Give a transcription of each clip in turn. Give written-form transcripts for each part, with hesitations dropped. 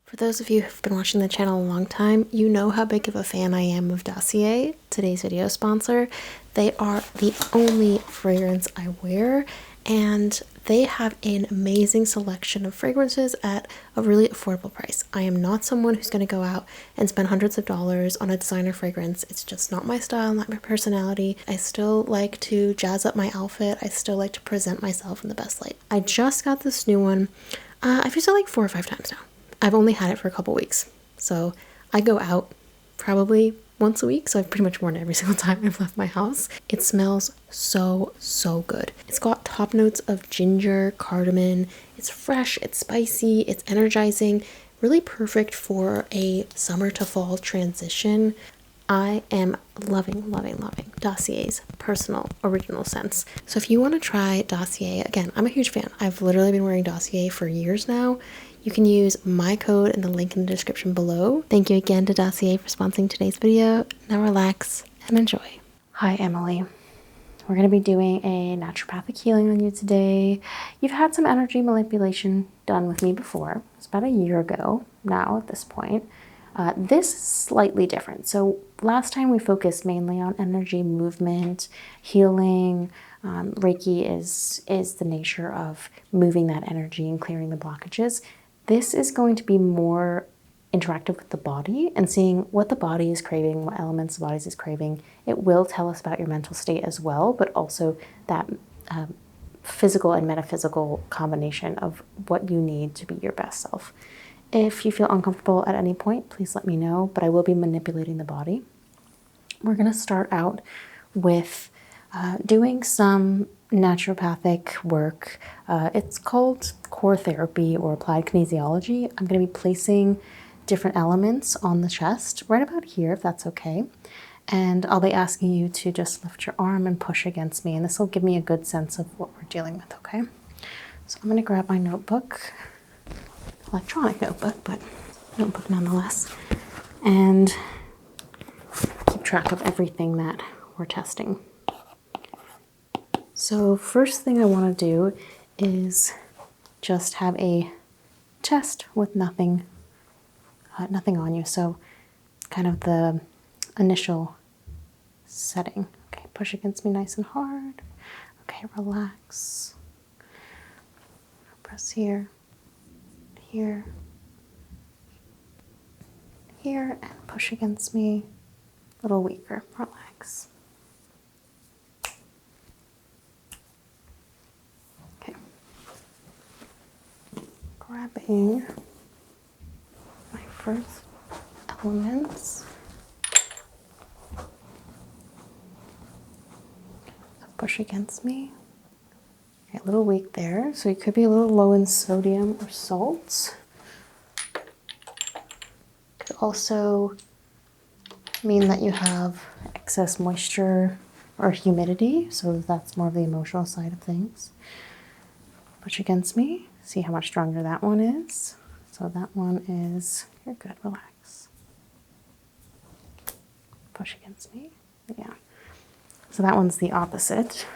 For those of you who've been watching the channel a long time, you know how big of a fan I am of Dossier, today's video sponsor. They are the only fragrance I wear, and they have an amazing selection of fragrances at a really affordable price. I am not someone who's going to go out and spend hundreds of dollars on a designer fragrance. It's just not my style, not my personality. I still like to jazz up my outfit. I still like to present myself in the best light. I just got this new one. I've used it like 4 or 5 times now. I've only had it for a couple weeks, so I go out probably once a week, so I've pretty much worn it every single time I've left my house. It smells so good. It's got top notes of ginger, cardamom. It's fresh, it's spicy, it's energizing, really perfect for a summer to fall transition. I am loving Dossier's personal original scents. So if you want to try Dossier, again, I'm a huge fan. I've literally been wearing Dossier for years now. You can use my code in the link in the description below. Thank you again to Dossier for sponsoring today's video. Now relax and enjoy. Hi, Emily. We're going to be doing a naturopathic healing on you today. You've had some energy manipulation done with me before. It's about a year ago now at this point. This is slightly different. So last time we focused mainly on energy, movement, healing. Reiki is the nature of moving that energy and clearing the blockages. This is going to be more interactive with the body and seeing what the body is craving, what elements the body is craving. It will tell us about your mental state as well, but also that physical and metaphysical combination of what you need to be your best self. If you feel uncomfortable at any point, please let me know, but I will be manipulating the body. We're going to start out with doing some naturopathic work. It's called core therapy or applied kinesiology. I'm going to be placing different elements on the chest, right about here, if that's okay. And I'll be asking you to just lift your arm and push against me, and this will give me a good sense of what we're dealing with, okay? So I'm going to grab my notebook, electronic notebook, but notebook nonetheless, and keep track of everything that we're testing. So first thing I want to do is just have a test with nothing on you. So kind of the initial setting. Okay, push against me nice and hard. Okay, relax. Press here, here, here, and push against me. A little weaker. Relax. Grabbing my first elements. So push against me. Okay, a little weak there, so you could be a little low in sodium or salts. Could also mean that you have excess moisture or humidity, so that's more of the emotional side of things. Push against me. See how much stronger that one is. So that one is, you're good, relax. Push against me, yeah. So that one's the opposite.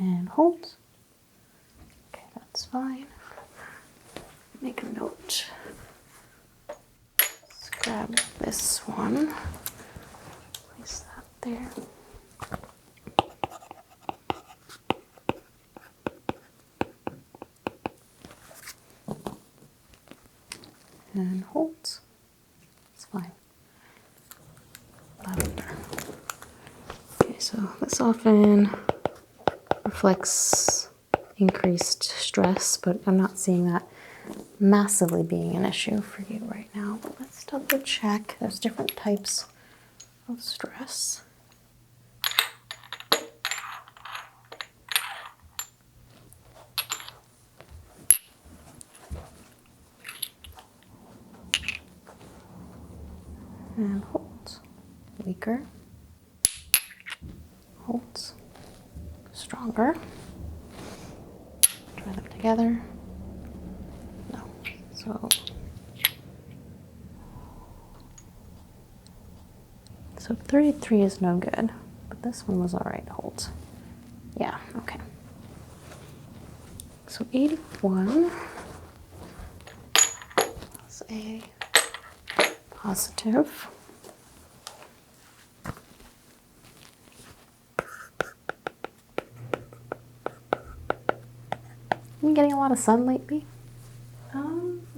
And hold. Okay, that's fine. Make a note. Let's grab this one. Place that there. And hold. It's fine. Lavender. Okay, so this often reflects increased stress, but I'm not seeing that massively being an issue for you right now. But let's double check. There's different types of stress. And hold. Weaker. Hold. Stronger. Try them together. No. So So 33 is no good, but this one was all right. Hold. Yeah, okay. So 81 is a positive. You getting a lot of sun lately?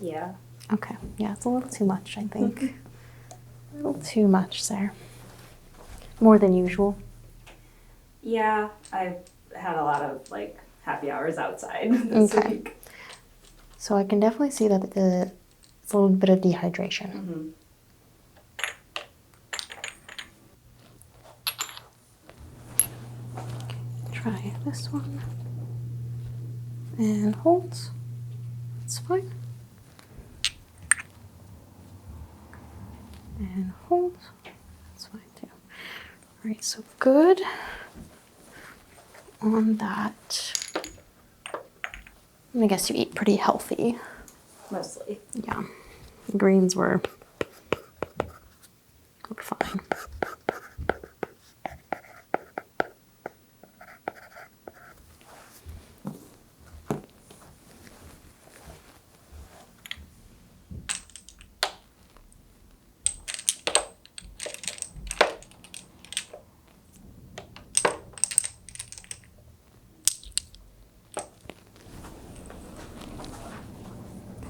Yeah. Okay, yeah, it's a little too much, I think. A little too much there. More than usual. Yeah, I've had a lot of like happy hours outside this week. So I can definitely see that it's a little bit of dehydration. Mm-hmm. Try this one. And hold. It's fine. And hold. That's fine too. All right, so good on that. I guess you eat pretty healthy. Mostly. Yeah. Greens were fine.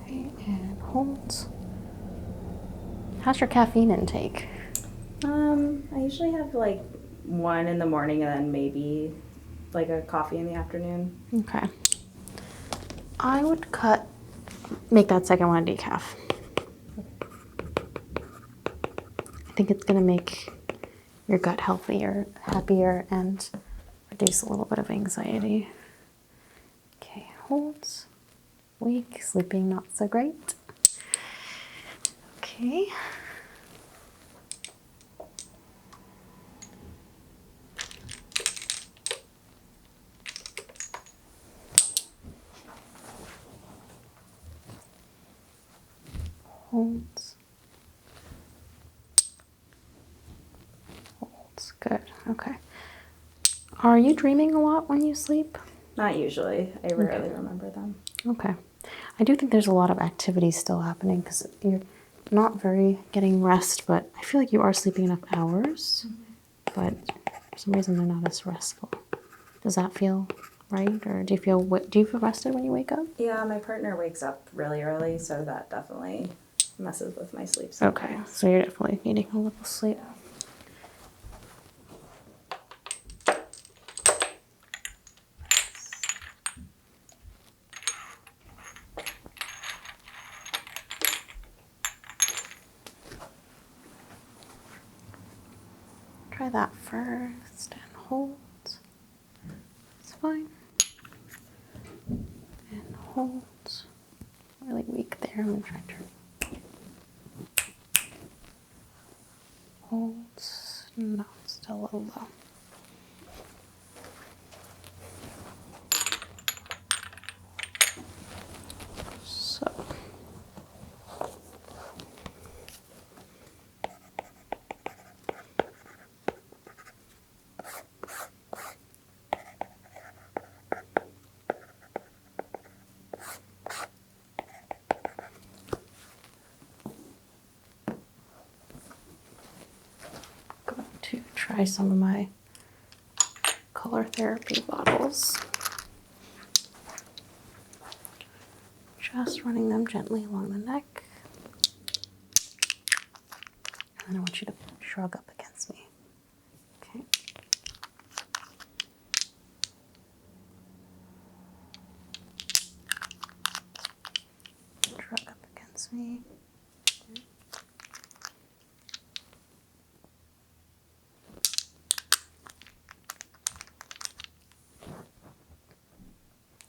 Okay, and hold. How's your caffeine intake? I usually have like one in the morning and then maybe like a coffee in the afternoon. Okay. I would make that second one a decaf. I think it's gonna make your gut healthier, happier, and reduce a little bit of anxiety. Okay, holds. Weak, sleeping not so great. Okay. Holds. Holds. Good. Okay. Are you dreaming a lot when you sleep? Not usually. I rarely remember them. Okay. I do think there's a lot of activity still happening because you're not very getting rest, but I feel like you are sleeping enough hours, but for some reason they're not as restful. Does that feel right? Or do you feel rested when you wake up? Yeah, my partner wakes up really early, so that definitely messes with my sleep Okay, sometimes. so you're definitely needing a little sleep. Try that first and hold. It's fine. And hold. Really weak there. I'm gonna try to hold. No, still a little low. So. Going to try some of my color therapy bottles. Just running them gently along the neck. And then I want you to shrug up against me. Okay. Shrug up against me.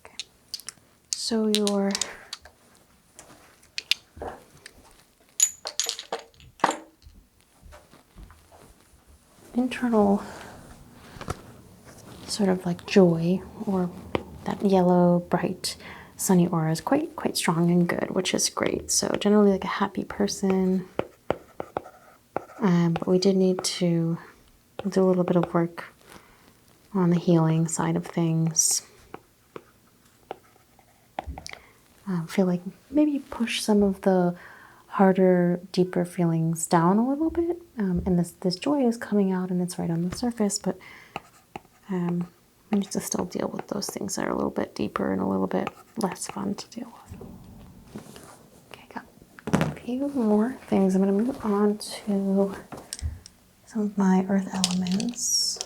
Okay. So your internal sort of like joy, or that yellow, bright, sunny aura is quite strong and good, which is great. So generally like a happy person. But we did need to do a little bit of work on the healing side of things. I feel like maybe push some of the harder, deeper feelings down a little bit. And this joy is coming out and it's right on the surface, but we need to still deal with those things that are a little bit deeper and a little bit less fun to deal with. Okay, got a few more things. I'm going to move on to some of my earth elements.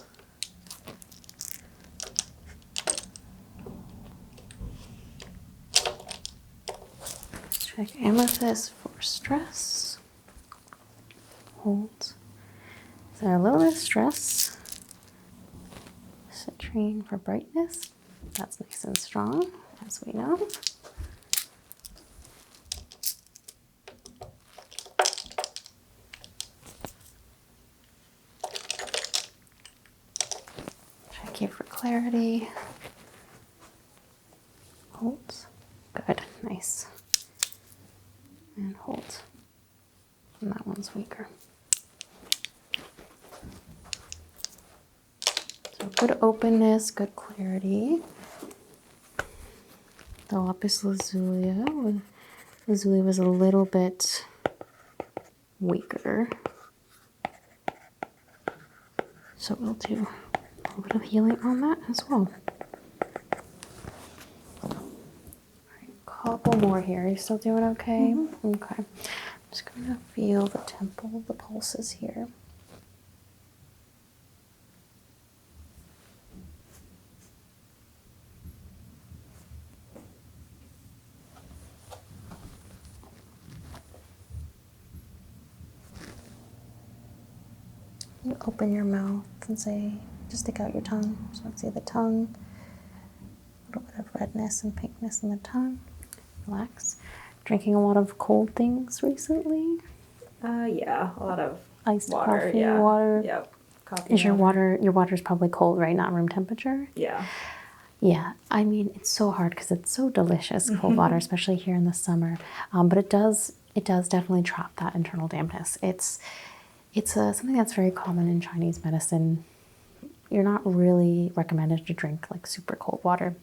Check amethyst for stress. Hold. So a little bit of stress. Citrine for brightness. That's nice and strong, as we know. Check here for clarity. Hold. Good, nice. And hold. And that one's weaker. So good openness, good clarity. The lapis lazuli was a little bit weaker. So we'll do a little bit of healing on that as well. All right, couple more here. Are you still doing okay? Mm-hmm. Okay. I'm just going to feel the temple, the pulses here. You open your mouth and say, just stick out your tongue. So let's see the tongue, a little bit of redness and pinkness in the tongue. Relax. Drinking a lot of cold things recently? Yeah, a lot of Iced water. coffee, Yeah. water. Yep. Coffee. Is your water's probably cold, right? Not room temperature? Yeah. Yeah, I mean, it's so hard because it's so delicious, cold water, especially here in the summer. But it does definitely trap that internal dampness. It's something that's very common in Chinese medicine. You're not really recommended to drink like super cold water.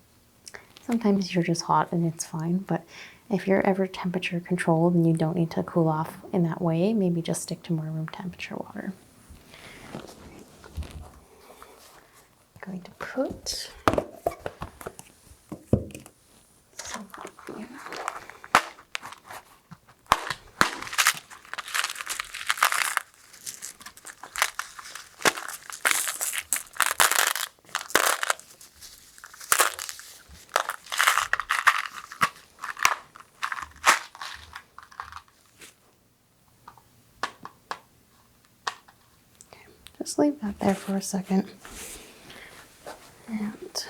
Sometimes you're just hot and it's fine, but if you're ever temperature controlled and you don't need to cool off in that way, maybe just stick to more room temperature water. I'm going to put some here. Just leave that there for a second. And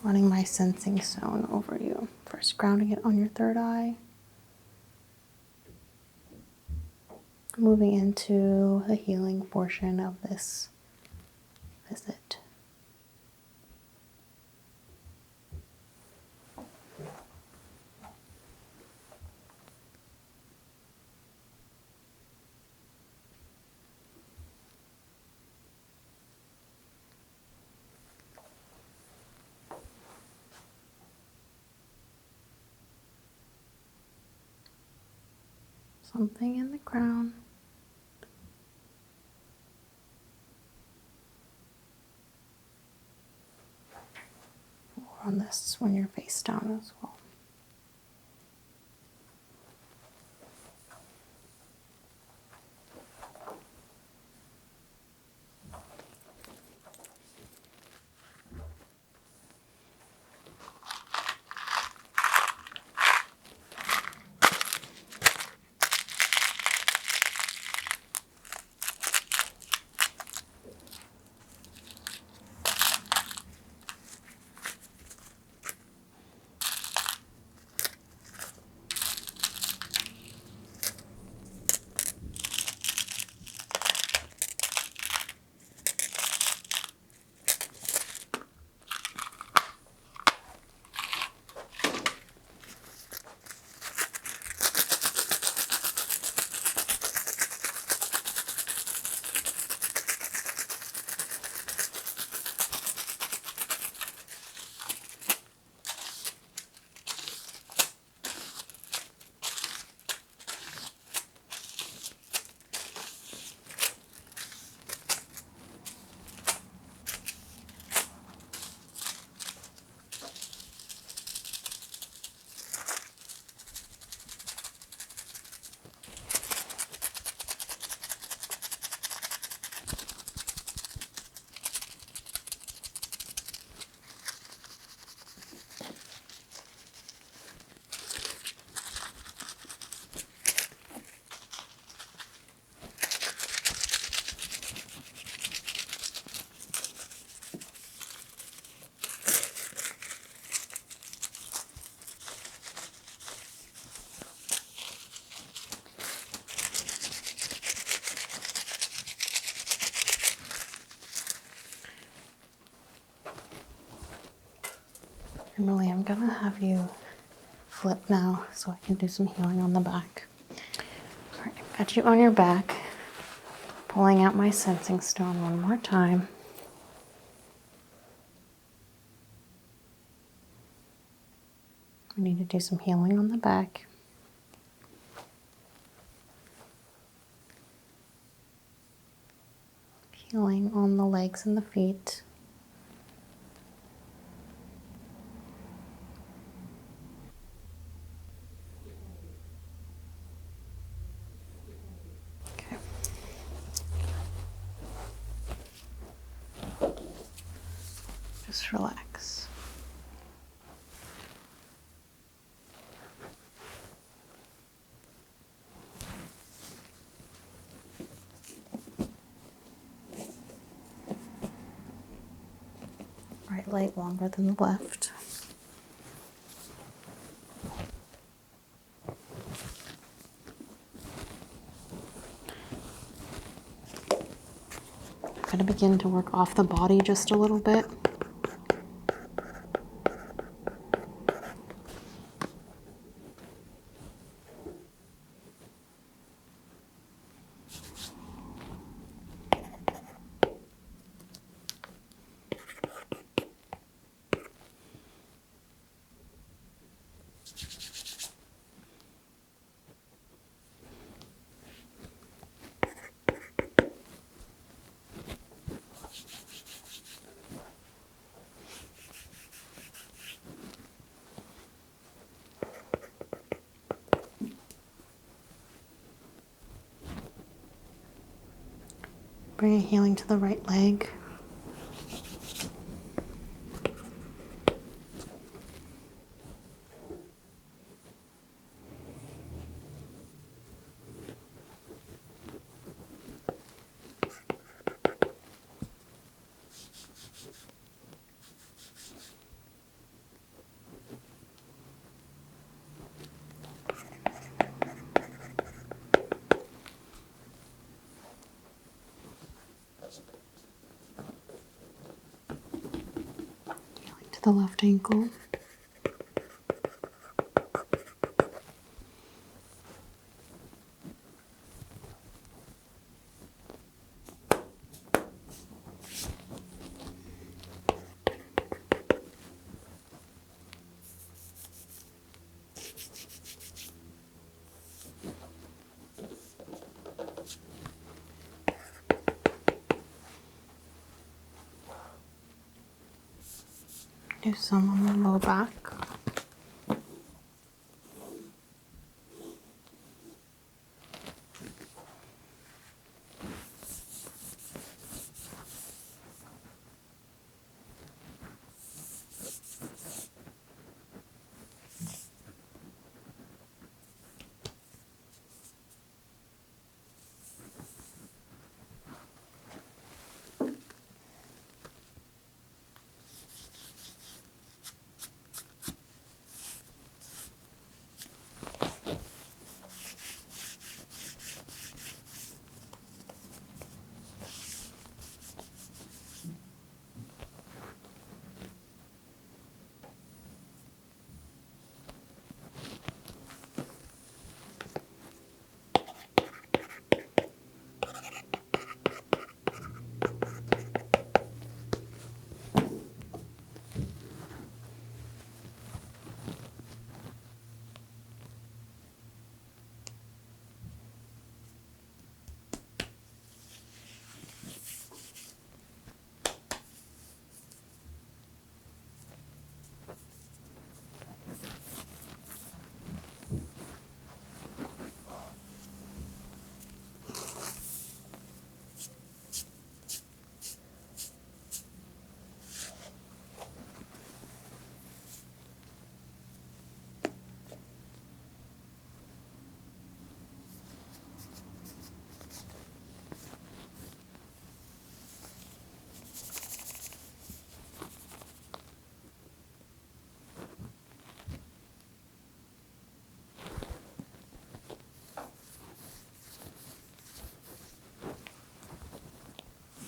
running my sensing stone over you. First grounding it on your third eye. Moving into the healing portion of this visit. Something in the crown. Or on this when you're face down as well. Emily, I'm gonna have you flip now so I can do some healing on the back. All right, I've got you on your back, pulling out my sensing stone one more time. We need to do some healing on the back. Healing on the legs and the feet. Okay. Just relax. Right leg longer than the left. I'm going to begin to work off the body just a little bit. Bring a healing to the right leg. Healing to the left ankle. Do some on the low back.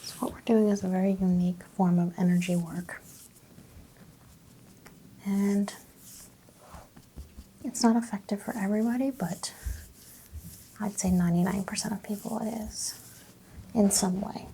So what we're doing is a very unique form of energy work. And it's not effective for everybody, but I'd say 99% of people it is in some way.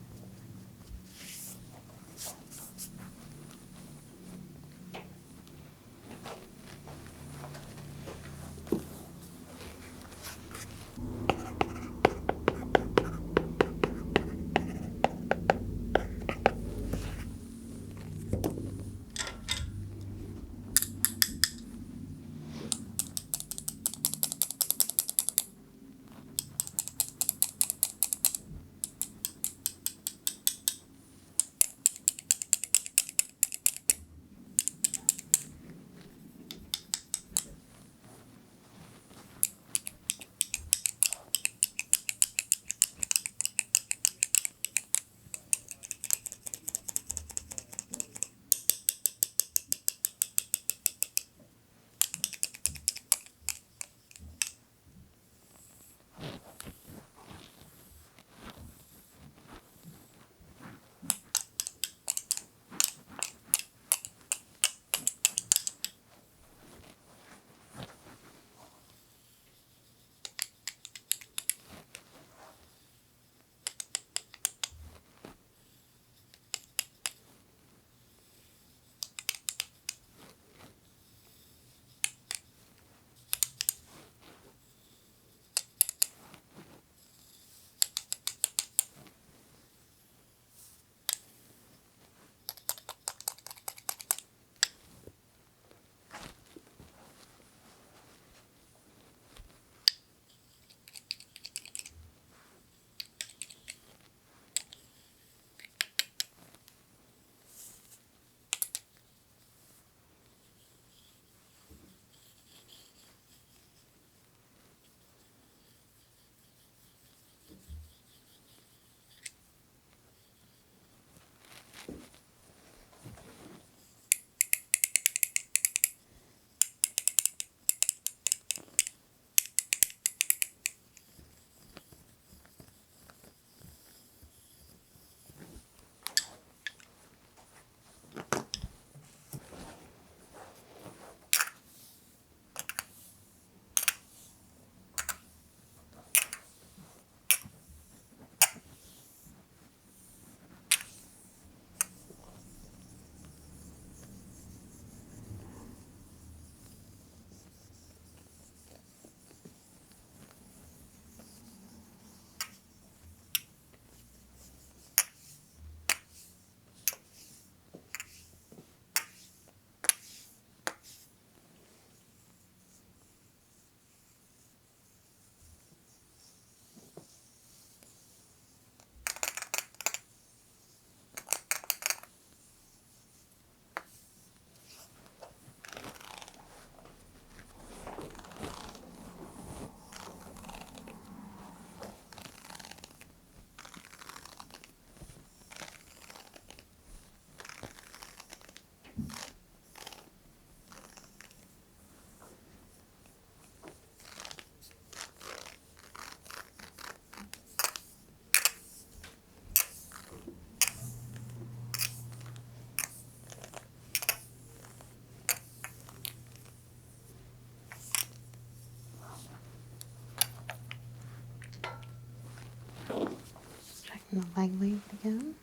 Checking the leg length again.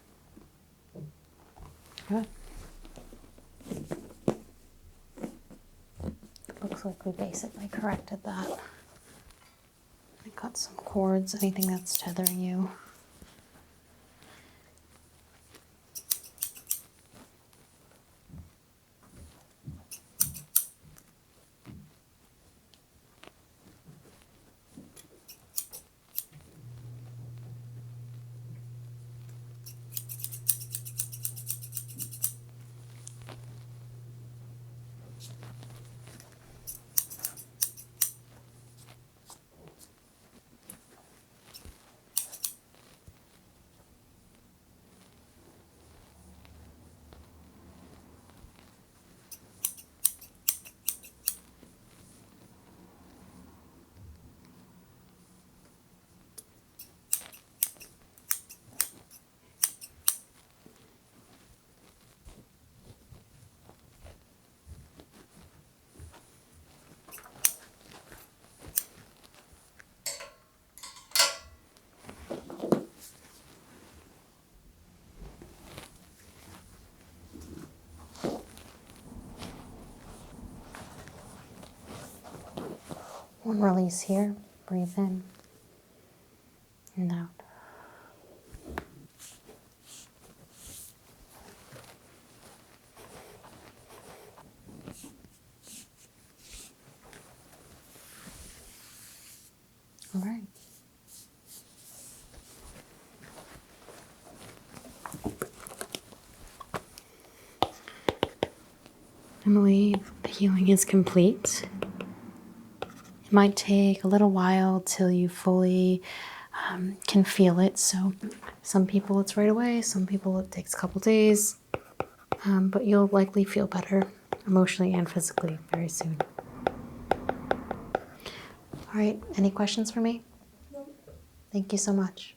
Good. Looks like we basically corrected that. I cut some cords, anything that's tethering you. One release here. Breathe in and out. All right. Emily, the healing is complete. It might take a little while till you fully can feel it. So some people it's right away, some people it takes a couple days, but you'll likely feel better emotionally and physically very soon. All right, any questions for me? No. Thank you so much.